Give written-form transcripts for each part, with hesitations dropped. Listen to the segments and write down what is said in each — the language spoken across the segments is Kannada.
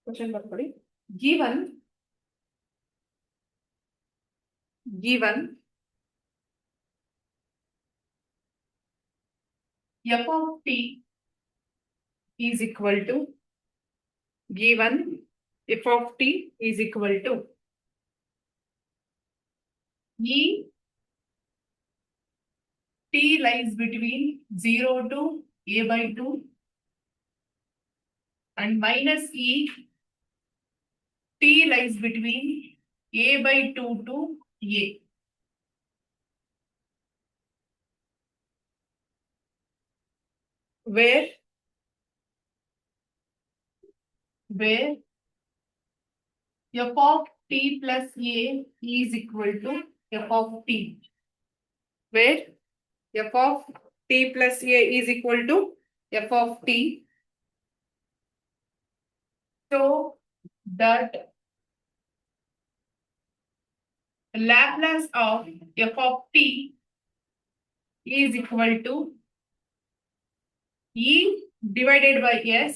Question ಬರ್ಕೊಡಿ. given f of t is equal to given f of t is equal to e t lies between 0 to a by 2 and minus e t lies between a by 2 to a. Where f of t plus a is equal to f of t. Where f of t plus a is equal to f of t. So that Laplace of f of t is equal to e divided by s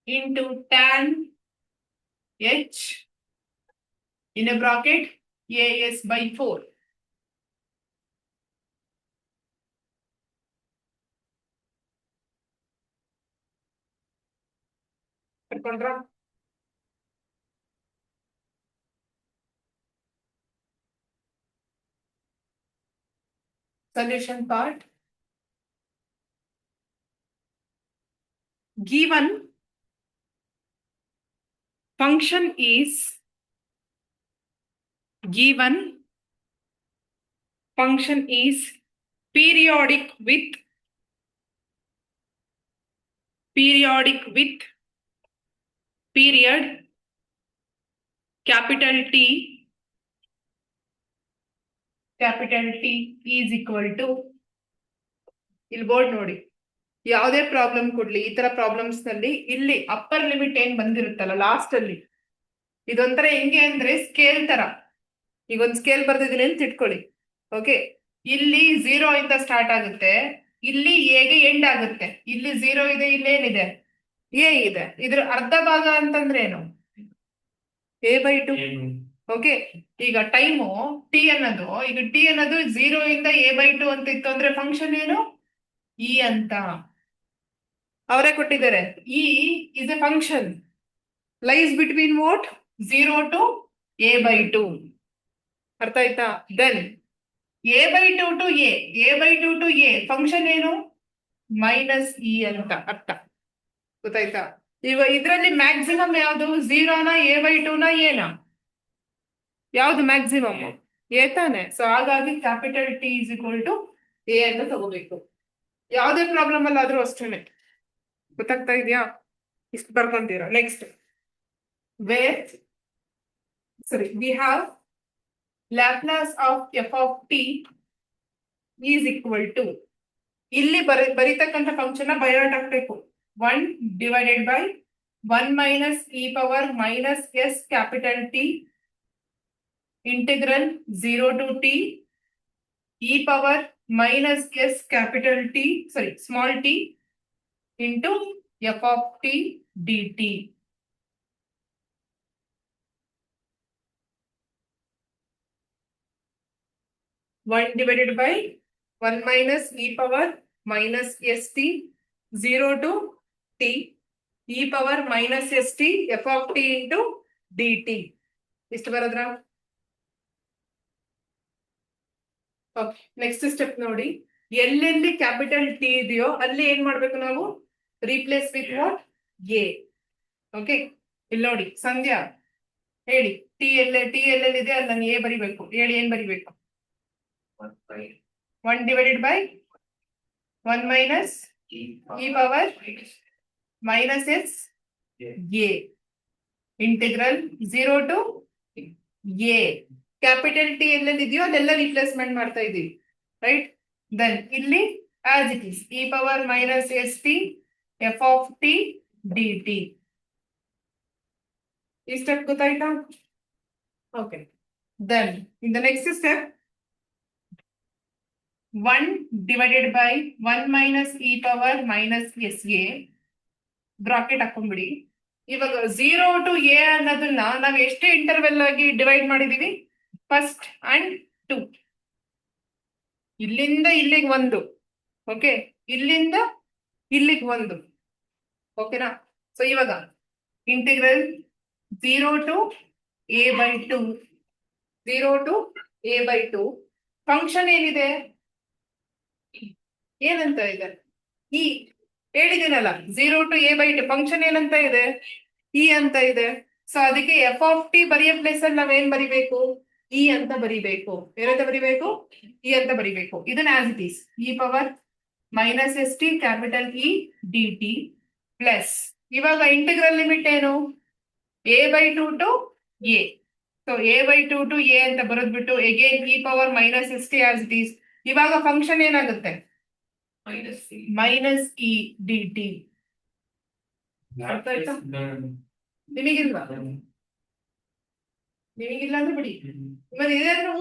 into tan h in a bracket as by 4. Solution part. Given function is periodic with period capital T is equal to, ಇಲ್ಲಿ ಬೋರ್ಡ್ ನೋಡಿ, ಯಾವುದೇ ಪ್ರಾಬ್ಲಮ್ ಕೊಡ್ಲಿ ಈ ತರ ಪ್ರಾಬ್ಲಮ್ಸ್ ನಲ್ಲಿ ಇಲ್ಲಿ ಅಪ್ಪರ್ ಲಿಮಿಟ್ ಏನ್ ಬಂದಿರುತ್ತಲ್ಲ ಲಾಸ್ಟ್ ಅಲ್ಲಿ, ಇದೊಂಥರ ಹೆಂಗೆ ಅಂದ್ರೆ ಸ್ಕೇಲ್ ತರ. ಈಗ ಒಂದು ಸ್ಕೇಲ್ ಬರ್ದಿದ್ದೀನಿ ಅಂತ ಇಟ್ಕೊಳ್ಳಿ. ಓಕೆ, ಇಲ್ಲಿ 0 ಇಂದ ಸ್ಟಾರ್ಟ್ ಆಗುತ್ತೆ, ಇಲ್ಲಿ ಎಗೆ ಎಂಡ್ ಆಗುತ್ತೆ. ಇಲ್ಲಿ 0 ಇದೆ, ಇಲ್ಲಿ ಏನಿದೆ ಎ ಇದೆ. ಇದ್ರ ಅರ್ಧ ಭಾಗ ಅಂತಂದ್ರೆ ಏನು? a by 2. ಓಕೆ, ಈಗ ಟೈಮು ಟಿ ಅನ್ನೋದು, ಈಗ ಟಿ ಅನ್ನೋದು 0 ಇಂದ a by 2 ಅಂತ ಇತ್ತು ಅಂದ್ರೆ ಫಂಕ್ಷನ್ ಏನು? ಇ ಅಂತ ಅವರೇ ಕೊಟ್ಟಿದ್ದಾರೆ. E is a function lies between what 0 to a by 2. ಅರ್ಥ ಆಯ್ತಾ? Then a by 2 to a function ಏನು? ಮೈನಸ್ ಇ ಅಂತ ಅರ್ಥ. ಗೊತ್ತಾಯ್ತಾ? ಈಗ ಇದರಲ್ಲಿ ಮ್ಯಾಕ್ಸಿಮಮ್ ಯಾವುದು? 0ನಾ a by 2ನಾ ಎನಾ? ಯಾವ್ದು ಮ್ಯಾಕ್ಸಿಮಮ್? ಎ ತಾನೆ. ಸೊ ಹಾಗಾಗಿ capital T is equal to a ಅಂತ ತಗೋಬೇಕು. ಯಾವುದೇ ಪ್ರಾಬ್ಲಮ್ ಅಲ್ಲಾದ್ರೂ ಅಷ್ಟೇನೆ. ಗೊತ್ತಾಗ್ತಾ ಇದೆಯಾ? ಇಷ್ಟು ಬರ್ಕೊಂತೀರಾ. Next, we have Laplace of f of t is equal to, ಇಲ್ಲಿ ಬರೀತಕ್ಕಂಥ ಫಂಕ್ಷನ್ ಬಯೋಟ್ ಹಾಕ್ಬೇಕು. 1 divided by 1 minus e power minus s capital T integral 0 to t e power minus s capital T, small t into f of t dt. One divided by 1 minus e power minus st 0 to t e power minus st f of t into dt. ಇಷ್ಟು ಬರೋದ್ರಾ? ಓಕೆ, ನೆಕ್ಸ್ಟ್ ಸ್ಟೆಪ್ ನೋಡಿ. ಎಲ್ಲೆಲ್ಲಿ ಕ್ಯಾಪಿಟಲ್ ಟಿ ಇದೆಯೋ ಅಲ್ಲಿ ಏನ್ ಮಾಡ್ಬೇಕು ನಾವು? Replace with what? A. Okay, ಇಲ್ಲಿ ನೋಡಿ ಸಂಧ್ಯಾ ಹೇಳಿ, ಟಿ ಎಲ್ಲೆಲ್ಲಿದೆ ಅಲ್ಲಿ ನಾನು ಎ ಬರಿಬೇಕು. ಹೇಳಿ, ಏನ್ ಬರಿಬೇಕು? 1 divided by 1 minus e power minus s a integral 0 to a. Capital T ಎಲ್ಲೆಲ್ಲಿದೆಯೋ ಅಲ್ಲೆಲ್ಲ ರಿಪ್ಲೇಸ್ಮೆಂಟ್ ಮಾಡ್ತಾ ಇದೀವಿ, ರೈಟ್? ದೆನ್ ಇಲ್ಲಿ as it is e power minus st f of t dt. ಈ ಸ್ಟೆಪ್ ಗೊತ್ತಾಯ್ತಾ? Okay, then in the next step 1 divided by 1 minus e power minus sa bracket ಹಾಕೊಂಡ್ಬಿಡಿ. ಇವಾಗ 0 to a ಅನ್ನೋದನ್ನ ನಾವು ಎಷ್ಟು ಇಂಟರ್ವೆಲ್ ಆಗಿ ಡಿವೈಡ್ ಮಾಡಿದೀವಿ? First and 2. ಇಲ್ಲಿಂದ ಇಲ್ಲಿಗೆ 1, ಓಕೆ, ಇಲ್ಲಿಂದ ಇಲ್ಲಿಗೆ 1, ಓಕೆನಾ? ಸೊ ಇವಾಗ integral 0 to a by 2, 0 to a by 2 function ಏನಿದೆ? ಏನಂತ ಇದೆ? ಈ ಹೇಳಿದ್ದೀನಲ್ಲ, 0 to a by 2 ಫಂಕ್ಷನ್ ಏನಂತ ಇದೆ? ಇ ಅಂತ ಇದೆ. ಸೊ ಅದಕ್ಕೆ ಎಫ್ ಆಫ್ ಟಿ ಬರೆಯೋ ಪ್ಲೇಸ್ ಅಲ್ಲಿ ನಾವೇನ್ ಬರಿಬೇಕು? ಇ ಅಂತ ಬರಿಬೇಕು. ಏನಂತ ಬರಿಬೇಕು? ಇ ಅಂತ ಬರಿಬೇಕು. ಇದನ್ನ as it is e power minus s t capital E d t plus, ಇವಾಗ ಇಂಟಿಗ್ರಲ್ ಲಿಮಿಟ್ ಏನು? A by 2 to a. So a by 2 to a ಅಂತ ಬರೆದ್ಬಿಟ್ಟು again E power minus s t as it is. ಇವಾಗ ಫಂಕ್ಷನ್ ಏನಾಗುತ್ತೆ? Minus e d t. ನಿಮಗಿಲ್ವಾ? ನಿಮಗಿಲ್ಲ ಅಂದ್ರೆ ಬಿಡಿ. ಮತ್ತೆ ಇದೇನು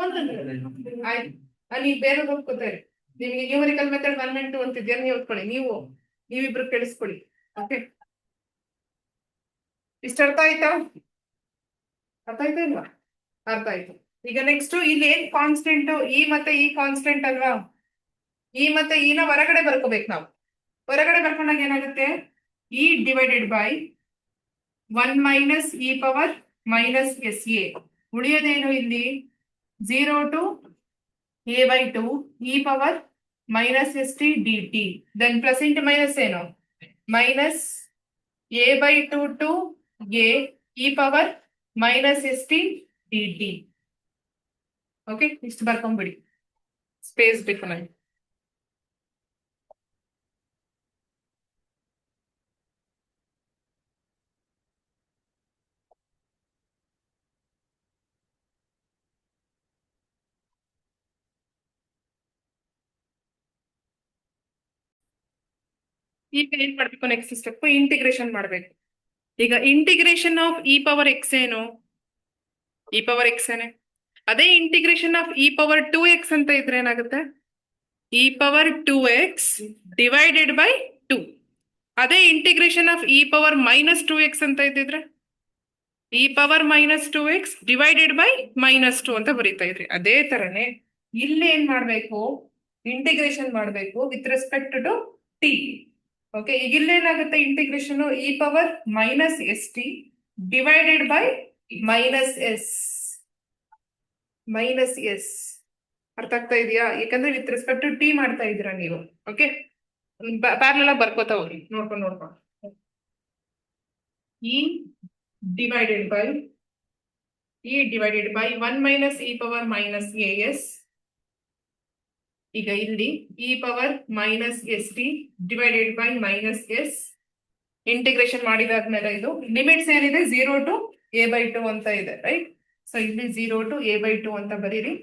ಆಯ್ತು, ಅಲ್ಲಿ ಬೇರೆ ಹೋಗ್ಕೋತಾರೆ. ನಿಮಗೆ ನ್ಯೂಮರಿಕಲ್ ಮೆಥಡ್ 1 and 2 ಅಂತಿದ್ಯಾ, ನೀವು ಓದ್ಕೊಳ್ಳಿ. ನೀವಿಬ್ರು ಕೇಳಿಸ್ಕೊಳ್ಳಿ. ಓಕೆ, ಇಷ್ಟ ಅರ್ಥ ಆಯ್ತಾ? ಅರ್ಥ ಆಯ್ತಾ ಇಲ್ವಾ? ಅರ್ಥ ಆಯ್ತು. ಈಗ ನೆಕ್ಸ್ಟ್ ಇಲ್ಲಿ ಏನ್ ಕಾನ್ಸ್ಟೆಂಟ್? ಇ ಮತ್ತೆ ಇ ಕಾನ್ಸ್ಟೆಂಟ್ ಅಲ್ವಾ? ಇ ಮತ್ತೆ ಇ ನ ಹೊರಗಡೆ ಬರ್ಕೋಬೇಕು ನಾವು. ಹೊರಗಡೆ ಬರ್ಕೊಂಡಾಗ ಏನಾಗುತ್ತೆ? E divided by 1 minus E power minus S a. ಉಳಿಯೋದೇನು ಇಲ್ಲಿ? 0 to a by 2 e power minus s t d t. Then plus into minus ಏನು? Minus a by 2 to a e power minus s t d t. Okay, ಇಷ್ಟು ಬರ್ಕೊಂಡ್ಬಿಡಿ. ಸ್ಪೇಸ್ ಬೇಕು ನನಗೆ. ಈಗ ಏನ್ ಮಾಡ್ಬೇಕು? ನೆಕ್ಸ್ಟ್ ಸ್ಟೆಪ್ ಇಂಟಿಗ್ರೇಷನ್ ಮಾಡ್ಬೇಕು. ಈಗ integration of e power X ಏನು? ಇ ಪವರ್ ಎಕ್ಸ್ ಏನೆ. ಅದೇ integration of e power 2x ಅಂತ ಇದ್ರೆ ಏನಾಗುತ್ತೆ? E power 2x divided by 2. ಅದೇ integration of e power minus 2x ಅಂತ ಇದ್ದಿದ್ರೆ E power minus 2x divided by minus 2 ಅಂತ ಬರೀತಾ ಇದ್ರಿ. ಅದೇ ತರನೇ ಇಲ್ಲಿ ಏನ್ ಮಾಡ್ಬೇಕು? ಇಂಟಿಗ್ರೇಷನ್ ಮಾಡ್ಬೇಕು with respect to t. Okay, ಈಗ ಇಲ್ಲೇನಾಗುತ್ತೆ? Integration e power minus s t divided by minus s. ಅರ್ಥ ಆಗ್ತಾ ಇದೆಯಾ? ಯಾಕಂದ್ರೆ ವಿತ್ ರೆಸ್ಪೆಕ್ಟ್ ಟು ಟಿ ಮಾಡ್ತಾ ಇದ್ದೀರಾ ನೀವು. ಓಕೆ, ಪ್ಯಾರಲಲ್ ಆಗಿ ಬರ್ಕೋತಾ ಹೋಗಿ, ನೋಡ್ಕೊಂಡು e divided by 1 minus E power minus A s. ಈಗ ಇಲ್ಲಿ e power minus s t divided by minus s. Integration ಮಾಡಿದಾದ್ಮೇಲೆ ಇದು ಲಿಮಿಟ್ಸ್ ಏನಿದೆ? 0 ಟು ಎ ಬೈ 2 ಅಂತ ಇದೆ, ರೈಟ್? ಸೊ ಇಲ್ಲಿ 0 ಟು ಎ ಬೈ 2 ಅಂತ ಬರೀರಿ.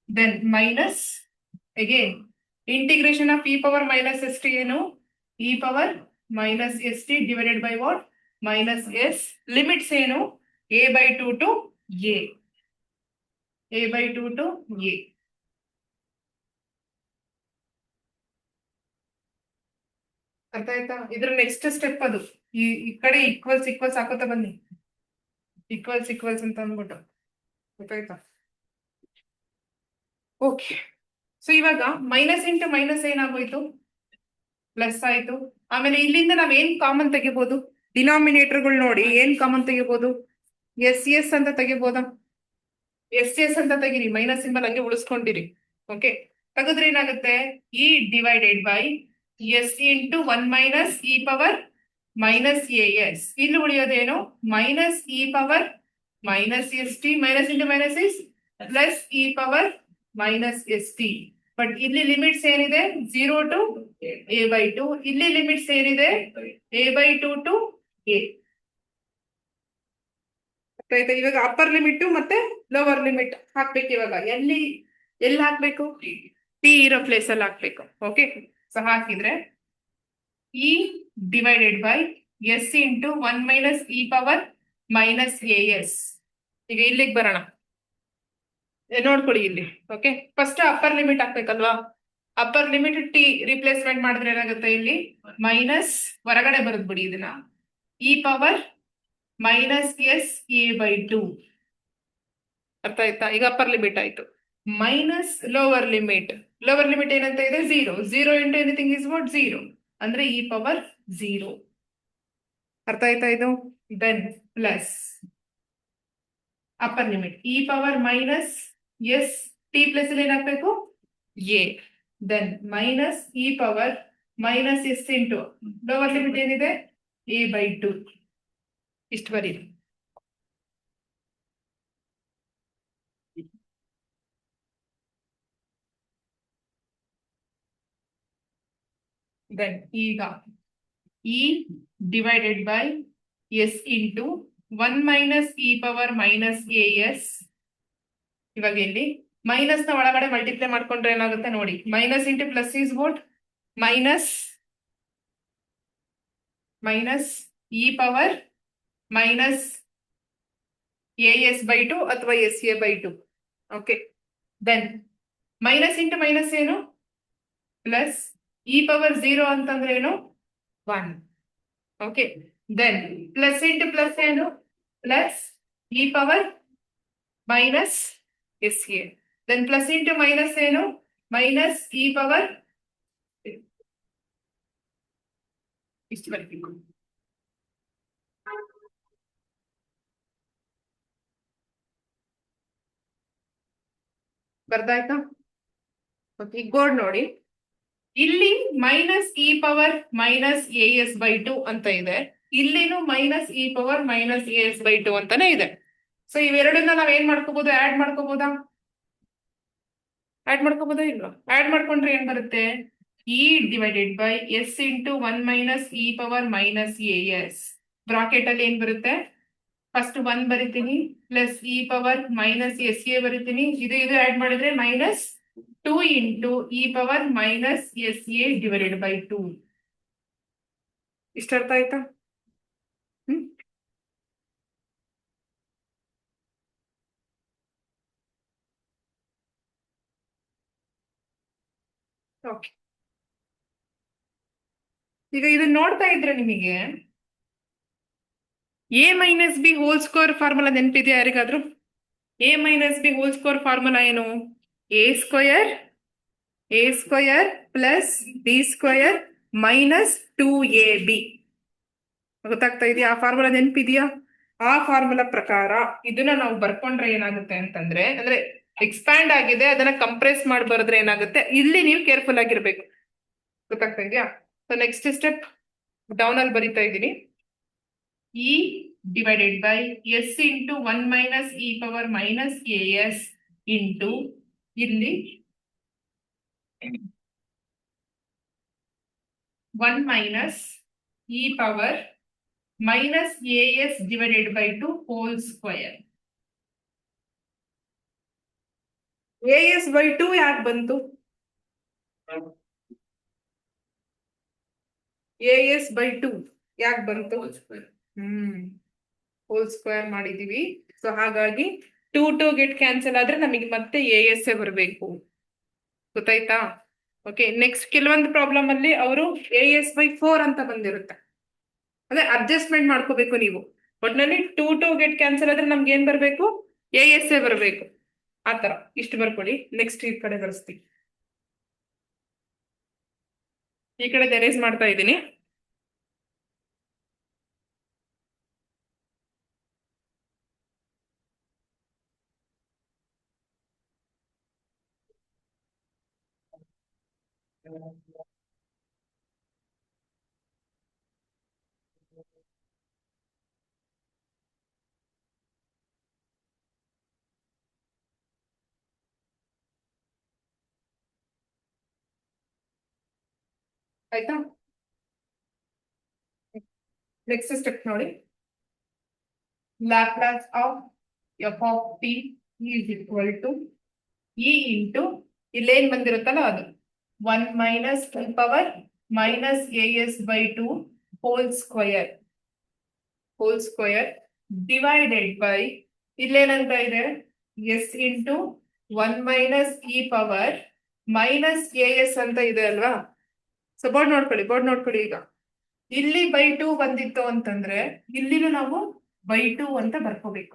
Then minus again integration of e power minus s t ಏನು? E power minus s t divided by what? Minus s. Limits ಏನು? A by 2 to a. A by 2 to a. ಅರ್ಥ ಆಯ್ತಾ? ಇದ್ರ ನೆಕ್ಸ್ಟ್ ಸ್ಟೆಪ್ ಅದು ಈ ಕಡೆ ಈಕ್ವಲ್ಸ್ ಹಾಕೋತಾ ಬನ್ನಿ. ಈಕ್ವಲ್ಸ್ ಅಂತ ಅಂದ್ಬಿಟ್ಟು. ಗೊತ್ತಾಯ್ತಾ? ಓಕೆ, ಸೊ ಇವಾಗ ಮೈನಸ್ ಇಂಟು ಮೈನಸ್ ಏನಾಗೋಯ್ತು? ಪ್ಲಸ್ ಆಯ್ತು. ಆಮೇಲೆ ಇಲ್ಲಿಂದ ನಾವ್ ಏನ್ ಕಾಮನ್ ತೆಗಿಬಹುದು? ಡಿನಾಮಿನೇಟರ್ಗಳು ನೋಡಿ ಏನ್ ಕಾಮನ್ ತೆಗಿಬಹುದು? ಎಸ್ ಅಂತ ತೆಗಿಬೋದಾ? ಎಸ್ ಅಂತ ತೆಗಿರಿ. ಮೈನಸ್ ಸಿಂಬಲ್ ಹಂಗೆ ಉಳಿಸ್ಕೊಂಡಿರಿ. ಓಕೆ, ತೆಗೆದ್ರೆ ಏನಾಗುತ್ತೆ? E divided by S into 1 minus E power minus A s. ಇಲ್ಲಿ ಉಳಿಯೋದೇನು? Minus E power minus s t. Minus into minus is plus E power minus s t. But ಇಲ್ಲಿ ಲಿಮಿಟ್ಸ್ ಏನಿದೆ? 0 ಟು ಎ ಬೈ 2. ಇಲ್ಲಿ ಲಿಮಿಟ್ಸ್ ಏನಿದೆ? A by 2 to a. ಆಯ್ತಾ? ಇವಾಗ ಅಪ್ಪರ್ ಲಿಮಿಟ್ ಮತ್ತೆ ಲೋವರ್ ಲಿಮಿಟ್ ಹಾಕ್ಬೇಕು. ಇವಾಗ ಎಲ್ಲಿ ಹಾಕ್ಬೇಕು? ಟಿ ಇರೋ ಪ್ಲೇಸ್ ಅಲ್ಲಿ ಹಾಕ್ಬೇಕು. ಓಕೆ, ಸೊ ಹಾಕಿದ್ರೆ E divided by S into 1 minus E power minus A s. ಈಗ ಇಲ್ಲಿಗೆ ಬರೋಣ, ನೋಡ್ಕೊಳ್ಳಿ ಇಲ್ಲಿ. ಓಕೆ, ಫಸ್ಟ್ ಅಪ್ಪರ್ ಲಿಮಿಟ್ ಹಾಕ್ಬೇಕಲ್ವಾ? ಅಪ್ಪರ್ ಲಿಮಿಟ್ ಟಿ ರಿಪ್ಲೇಸ್ಮೆಂಟ್ ಮಾಡಿದ್ರೆ ಏನಾಗುತ್ತೆ? ಇಲ್ಲಿ ಮೈನಸ್ ಹೊರಗಡೆ ಬರೆದ್ಬಿಡಿ ಇದನ್ನ. E power minus S a by two. ಅರ್ಥ ಆಯ್ತಾ? ಈಗ ಅಪ್ಪರ್ ಲಿಮಿಟ್ ಆಯ್ತು. Minus lower limit. Lower limit ಏನಂತ ಇದೆ? 0. 0 ಇಂಟು ಎನಿಥಿಂಗ್ ಇಸ್ ವಾಟ್? 0. ಅಂದ್ರೆ ಇ ಪವರ್ 0. ಅರ್ಥ ಆಯ್ತಾ ಇದು? Then plus upper limit e power minus s t plus ಅಲ್ಲಿ ಏನಾಗಬೇಕು? A. Then minus E power minus s into lower limit ಏನಿದೆ? A by two. ಇಷ್ಟು ಬರೀರಿ. ದೆನ್ ಈಗ e divided by S into 1 minus E power minus A s. ಇವಾಗ ಇಲ್ಲಿ ಮೈನಸ್ ನ ಒಳಗಡೆ ಮಲ್ಟಿಪ್ಲೈ ಮಾಡ್ಕೊಂಡ್ರೆ ಏನಾಗುತ್ತೆ ನೋಡಿ. Minus into plus is what? Minus minus E power minus A S by two ಅಥವಾ S a by two. Okay. Then minus into minus ಏನು? ಪ್ಲಸ್ ಇ ಪವರ್ 0 ಅಂತಂದ್ರೆ ಏನು? 1. Okay. Then plus into plus ಏನು? Plus E power minus S a. Then plus into minus ಏನು? Minus E power. ಇಷ್ಟು ಬರ್ಬೇಕು. ಬರ್ದಾಯ್ತಾ? ಈಗ ಬೋರ್ಡ್ ನೋಡಿ. ಇಲ್ಲಿ minus E power minus A S by two ಅಂತ ಇದೆ. ಇಲ್ಲಿನೂ minus E power minus A S by two ಅಂತಾನೆ ಇದೆ. ಸೊ ಇವೆರಡನ್ನ ನಾವ್ ಏನ್ ಮಾಡ್ಕೋಬಹುದು? ಆಡ್ ಮಾಡ್ಕೋಬಹುದಾ? ಆಡ್ ಮಾಡ್ಕೋಬಹುದಾ ಇಲ್ವಾ? ಆಡ್ ಮಾಡ್ಕೊಂಡ್ರೆ ಏನ್ ಬರುತ್ತೆ? E divided by S into 1 minus E power minus A S. Bracket ಅಲ್ಲಿ ಏನ್ ಬರುತ್ತೆ? ಫಸ್ಟ್ 1 ಬರಿತೀನಿ, plus E power minus S A ಬರಿತೀನಿ. ಇದು ಆಡ್ ಮಾಡಿದ್ರೆ minus 2 into E power minus S A divided by 2. ಇಷ್ಟ ಅರ್ಥ ಆಯ್ತಾ? ಓಕೆ. ಈಗ ಇದನ್ನ ನೋಡ್ತಾ ಇದ್ರೆ ನಿಮಗೆ A minus B whole square formula ನೆನಪಿದೆಯಾ ಯಾರಿಗಾದ್ರೂ? A minus B whole square formula ಏನು? A square plus B square minus 2ab. ಗೊತ್ತಾಗ್ತಾ ಇದೆಯಾ? ಆ ಫಾರ್ಮುಲಾ ನೆನಪಿದೆಯಾ? ಆ ಫಾರ್ಮುಲಾ ಪ್ರಕಾರ ಇದನ್ನ ನಾವು ಬರ್ಕೊಂಡ್ರೆ ಏನಾಗುತ್ತೆ ಅಂತಂದ್ರೆ, ಅಂದ್ರೆ ಎಕ್ಸ್ಪ್ಯಾಂಡ್ ಆಗಿದೆ, ಅದನ್ನ ಕಂಪ್ರೆಸ್ ಮಾಡಿ ಬರೆದ್ರೆ ಏನಾಗುತ್ತೆ? ಇಲ್ಲಿ ನೀವು ಕೇರ್ಫುಲ್ ಆಗಿರ್ಬೇಕು. ಗೊತ್ತಾಗ್ತಾ ಇದೆಯಾ? ಸೊ ನೆಕ್ಸ್ಟ್ ಸ್ಟೆಪ್ ಡೌನ್ ಅಲ್ಲಿ ಬರಿತಾ ಇದ್ದೀನಿ. E divided by S into 1 minus E power minus A S into ಇಲ್ಲಿ 1 minus E power minus A S divided by 2 whole square. A S by 2 ಯಾಕೆ ಬಂತು? ಎ ಎಸ್ ಬೈ 2 ಯಾಕೆ ಬಂತು? ಹೋಲ್ ಸ್ಕ್ವೇರ್ ಮಾಡಿದೀವಿ. ಸೊ ಹಾಗಾಗಿ 2 ಗೆಟ್ ಕ್ಯಾನ್ಸಲ್ ಆದ್ರೆ ನಮಗೆ ಮತ್ತೆ ಎ ಎಸ್ ಬರಬೇಕು. ಗೊತ್ತಾಯ್ತಾ? ಓಕೆ. ನೆಕ್ಸ್ಟ್ ಕೆಲವೊಂದು ಪ್ರಾಬ್ಲಮ್ ಅಲ್ಲಿ ಅವರು ಎ ಎಸ್ ಬೈ 4 ಅಂತ ಬಂದಿರುತ್ತೆ. ಅದೇ ಅಡ್ಜಸ್ಟ್ಮೆಂಟ್ ಮಾಡ್ಕೋಬೇಕು ನೀವು. ಒಟ್ನಲ್ಲಿ 2 ಗೆಟ್ ಕ್ಯಾನ್ಸಲ್ ಆದ್ರೆ ನಮ್ಗೆ ಏನ್ ಬರ್ಬೇಕು? ಎ ಎಸ್ ಬರಬೇಕು. ಆತರ ಇಷ್ಟು ಬರ್ಕೊಳ್ಳಿ. ನೆಕ್ಸ್ಟ್ ಈ ಕಡೆ ಬರ್ಸ್ತೀವಿ. ಈ ಕಡೆ ಎರೇಸ್ ಮಾಡ್ತಾ ಇದ್ದೀನಿ. ಆಯ್ತಾ? ನೆಕ್ಸ್ಟ್ ಸ್ಟೆಪ್ ನೋಡಿ. Laplace of F of T is equal to E into ಇಲ್ಲೇನ್ ಬಂದಿರುತ್ತಲ್ಲ ಅದು 1 minus E power minus A S by 2 whole square divided by ಇಲ್ಲೇನಂತ ಇದೆ? S into 1 minus E power minus A S ಅಂತ ಇದೆ ಅಲ್ವಾ? ಸೊ ಬೋರ್ಡ್ ನೋಡ್ಕೊಳ್ಳಿ ಈಗ. ಇಲ್ಲಿ ಬೈ 2 ಬಂದಿತ್ತು ಅಂತಂದ್ರೆ ಇಲ್ಲಿನೂ ನಾವು ಬೈ ಟು ಅಂತ ಬರ್ಕೋಬೇಕು.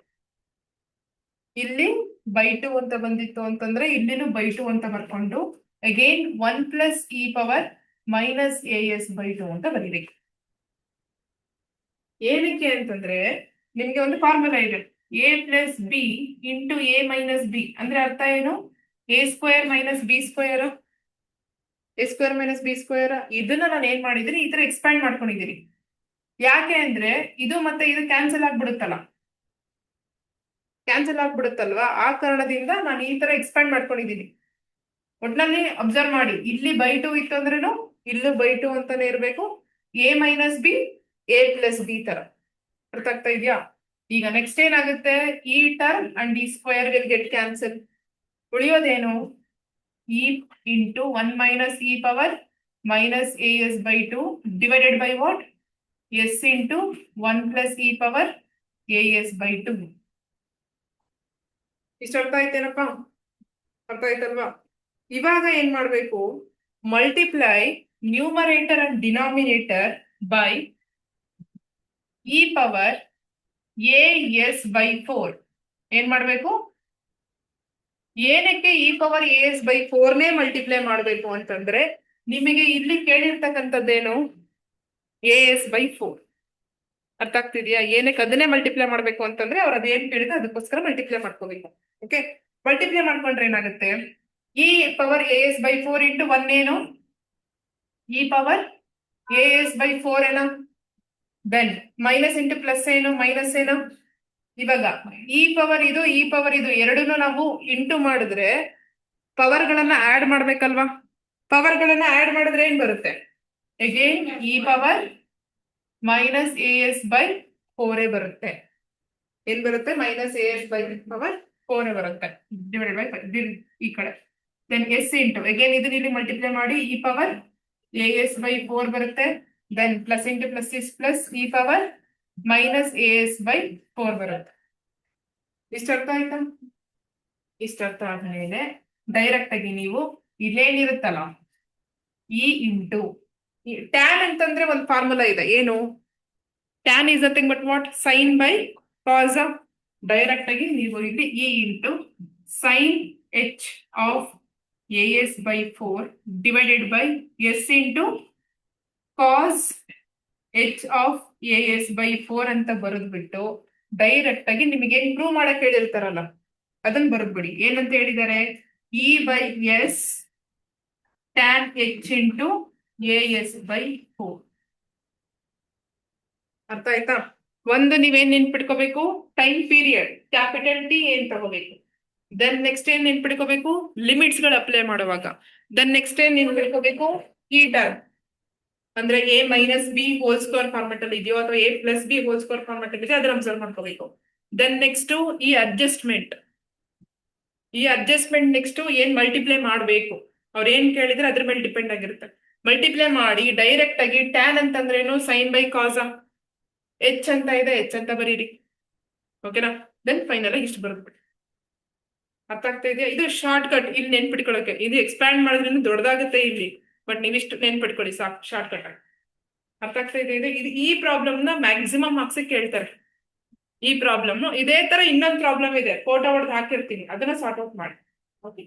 ಇಲ್ಲಿ ಬೈ ಟು ಅಂತ ಬಂದಿತ್ತು ಅಂತಂದ್ರೆ ಇಲ್ಲಿನೂ ಬೈ ಟು ಅಂತ ಬರ್ಕೊಂಡು again 1 plus E power minus A S by two ಅಂತ ಬರೀಬೇಕು. ಏನಕ್ಕೆ ಅಂತಂದ್ರೆ ನಿಮ್ಗೆ ಒಂದು ಫಾರ್ಮುಲಾ ಇದೆ, A plus B into A minus B ಅಂದ್ರೆ ಅರ್ಥ ಏನು, A square minus B square, A square minus B square. ಇದನ್ನ ನಾನು ಏನ್ ಮಾಡಿದೀನಿ, ಈ ತರ ಎಕ್ಸ್ಪ್ಯಾಂಡ್ ಮಾಡ್ಕೊಂಡಿದೀನಿ. ಯಾಕೆ ಅಂದ್ರೆ ಇದು ಮತ್ತೆ ಇದು ಕ್ಯಾನ್ಸಲ್ ಆಗ್ಬಿಡುತ್ತಲ್ಲ, ಕ್ಯಾನ್ಸಲ್ ಆಗ್ಬಿಡುತ್ತಲ್ವಾ, ಆ ಕಾರಣದಿಂದ ನಾನು ಈ ತರ ಎಕ್ಸ್ಪ್ಯಾಂಡ್ ಮಾಡ್ಕೊಂಡಿದ್ದೀನಿ. ಒಟ್ನಲ್ಲಿ ಅಬ್ಸರ್ವ್ ಮಾಡಿ, ಇಲ್ಲಿ ಬೈ ಟು ಇತ್ತು ಅಂದ್ರೇನು ಇಲ್ಲೂ ಬೈ ಟು ಅಂತಾನೆ ಇರ್ಬೇಕು, A minus B A plus B ತರ. ಅರ್ಥ ಆಗ್ತಾ ಇದೆಯಾ? ಈಗ ನೆಕ್ಸ್ಟ್ ಏನಾಗುತ್ತೆ, ಈ ಟರ್ಮ್ ಅಂಡ್ ಈ ಸ್ಕ್ವೇರ್ ವಿಲ್ ಗೆಟ್ ಕ್ಯಾನ್ಸಲ್. ಉಳಿಯೋದೇನು, E into 1 minus E power minus A S by two divided by what, S into 1 plus E power A S by two. ಇಷ್ಟ ಅರ್ಥ ಆಯ್ತೇನಪ್ಪ? ಅರ್ಥ ಆಯ್ತಲ್ವಾ? ಇವಾಗ ಏನ್ ಮಾಡ್ಬೇಕು, multiply numerator and denominator by E power A S by 4. ಏನ್ ಮಾಡ್ಬೇಕು, ಏನಕ್ಕೆ E power A S by 4ನೇ ಮಲ್ಟಿಪ್ಲೈ ಮಾಡ್ಬೇಕು ಅಂತಂದ್ರೆ ನಿಮಗೆ ಇಲ್ಲಿ ಕೇಳಿರ್ತಕ್ಕಂಥದ್ದೇನು, ಎ ಎಸ್ ಬೈ 4. ಅರ್ಥ ಆಗ್ತಿದ್ಯಾ? ಏನಕ್ಕೆ ಅದನ್ನೇ ಮಲ್ಟಿಪ್ಲೈ ಮಾಡ್ಬೇಕು ಅಂತಂದ್ರೆ ಅವ್ರು ಅದೇನ್ ಕೇಳಿದ್ರೆ ಅದಕ್ಕೋಸ್ಕರ ಮಲ್ಟಿಪ್ಲೈ ಮಾಡ್ಕೋಬೇಕು. ಓಕೆ, ಮಲ್ಟಿಪ್ಲೈ ಮಾಡ್ಕೊಂಡ್ರೆ ಏನಾಗುತ್ತೆ, E power A S by 4 into 1 ಏನು, E power A S by 4 ಏನೋ, ದೆನ್ ಮೈನಸ್ ಇಂಟು ಪ್ಲಸ್ ಏನು, ಮೈನಸ್ ಏನು. ಇವಾಗ ಇ ಪವರ್ ಇದು ಎರಡನ್ನು ನಾವು ಇಂಟು ಮಾಡಿದ್ರೆ ಪವರ್ ಗಳನ್ನ ಆಡ್ ಮಾಡ್ಬೇಕಲ್ವಾ, ಪವರ್ ಗಳನ್ನ ಆಡ್ ಮಾಡಿದ್ರೆ ಏನ್ ಬರುತ್ತೆ, again E power minus A S by 4 ಬರುತ್ತೆ. ಏನ್ ಬರುತ್ತೆ, minus A S by power 4 ಬರುತ್ತೆ ಡಿವೈಡೆಡ್ ಬೈ ಈ ಕಡೆ. ದೆನ್ ಎಸ್ ಇಂಟು ಅಗೇನ್ ಇದನ್ನ ಇಲ್ಲಿ ಮಲ್ಟಿಪ್ಲೈ ಮಾಡಿ E power A S by 4 ಬರುತ್ತೆ. Then plus into plus is plus E power minus A S by 4 ಬರುತ್ತೆ. ಇಷ್ಟ ಅರ್ಥ ಆಯ್ತಾ? ಇಷ್ಟ ಅರ್ಥ ಆದ್ಮೇಲೆ ಡೈರೆಕ್ಟ್ ಆಗಿ ನೀವು ಇಲ್ಲೇನಿರುತ್ತಲ್ಲ ಇ ಇಂಟು ಟ್ಯಾನ್ ಅಂತಂದ್ರೆ ಒಂದು ಫಾರ್ಮುಲಾ ಇದೆ, ಏನು, tan is nothing but what, sine by cos. Direct ಆಗಿ ನೀವು ಇಲ್ಲಿ E into sine H of A S by 4 divided by S into cos H of A S by 4 ಅಂತ ಬರೆದ್ಬಿಟ್ಟು ಡೈರೆಕ್ಟ್ ಆಗಿ ನಿಮಗೆ ಪ್ರೂವ್ ಮಾಡಕ್ ಹೇಳಿರ್ತಾರಲ್ಲ ಅದನ್ನ ಬರೆದ್ಬಿಡಿ. ಏನಂತ ಹೇಳಿದ್ದಾರೆ, E by S tan H into A S by 4. ಅರ್ಥ ಆಯ್ತಾ? ಒಂದು ನೀವೇನ್ ನೆನ್ಪಿಟ್ಕೋಬೇಕು, ಟೈಮ್ ಪೀರಿಯಡ್ ಕ್ಯಾಪಿಟಲ್ ಟಿ ಏನ್ ತಗೋಬೇಕು. ದೆನ್ ನೆಕ್ಸ್ಟ್ ಏನ್ ನೆನ್ಪಿಟ್ಕೋಬೇಕು, ಲಿಮಿಟ್ಸ್ ಗಳು ಅಪ್ಲೈ ಮಾಡುವಾಗ. ದೆನ್ ನೆಕ್ಸ್ಟ್ ಏನ್ ನೆನ್ಪಿಟ್ಕೋಬೇಕು, ಈ ಟರ್ಮ್ ಅಂದ್ರೆ A minus B whole square format ಅಲ್ಲಿ ಇದೆಯೋ ಅಥವಾ A plus B whole square format ಅಲ್ಲಿ ಇದೆಯೋ ಅದನ್ನ ಅಬ್ಸರ್ವ್ ಮಾಡ್ಕೋಬೇಕು. ದೆನ್ ನೆಕ್ಸ್ಟ್ ಈ ಅಡ್ಜಸ್ಟ್ಮೆಂಟ್ ನೆಕ್ಸ್ಟ್ ಏನ್ ಮಲ್ಟಿಪ್ಲೈ ಮಾಡ್ಬೇಕು, ಅವ್ರು ಏನ್ ಕೇಳಿದ್ರೆ ಅದ್ರ ಮೇಲೆ ಡಿಪೆಂಡ್ ಆಗಿರುತ್ತೆ. ಮಲ್ಟಿಪ್ಲೈ ಮಾಡಿ ಡೈರೆಕ್ಟ್ ಆಗಿ ಟ್ಯಾನ್ ಅಂತಂದ್ರೇನು, ಸೈನ್ ಬೈ ಕಾಸ, ಎಚ್ ಅಂತ ಇದೆ ಎಚ್ ಅಂತ ಬರೀರಿ. ಓಕೆನಾ? ದೆನ್ ಫೈನಲ್ ಆಗಿ ಇಷ್ಟು ಬರೆದ್ಬಿಡಿ. ಅರ್ಥ ಆಗ್ತಾ ಇದೆಯಾ? ಇದು ಶಾರ್ಟ್ ಕಟ್ ಇಲ್ಲಿ ನೆನ್ಪಿಟ್ಕೊಳ್ಳೋಕೆ. ಇದು ಎಕ್ಸ್ಪ್ಯಾಂಡ್ ಮಾಡಿದ್ರೆ ದೊಡ್ಡದಾಗುತ್ತೆ ಇಲ್ಲಿ, ಬಟ್ ನೀವಿಷ್ಟು ನೆನ್ಪಿಟ್ಕೊಳ್ಳಿ ಸಾಕು, ಶಾರ್ಟ್ ಕಟ್ ಆಗಿ. ಅರ್ಥ ಆಗ್ತಾ ಇದೆ? ಇದು ಈ ಪ್ರಾಬ್ಲಮ್ ನ ಮ್ಯಾಕ್ಸಿಮಮ್ ಮಾರ್ಕ್ಸ್ ಕೇಳ್ತಾರೆ. ಈ ಪ್ರಾಬ್ಲಮ್ ಇದೇ ತರ ಇನ್ನೊಂದು ಪ್ರಾಬ್ಲಮ್ ಇದೆ, ಫೋಟೋ ಹೊಡೆದು ಹಾಕಿರ್ತೀನಿ, ಅದನ್ನ ಸಾರ್ಟ್ ಔಟ್ ಮಾಡಿ. ಓಕೆ.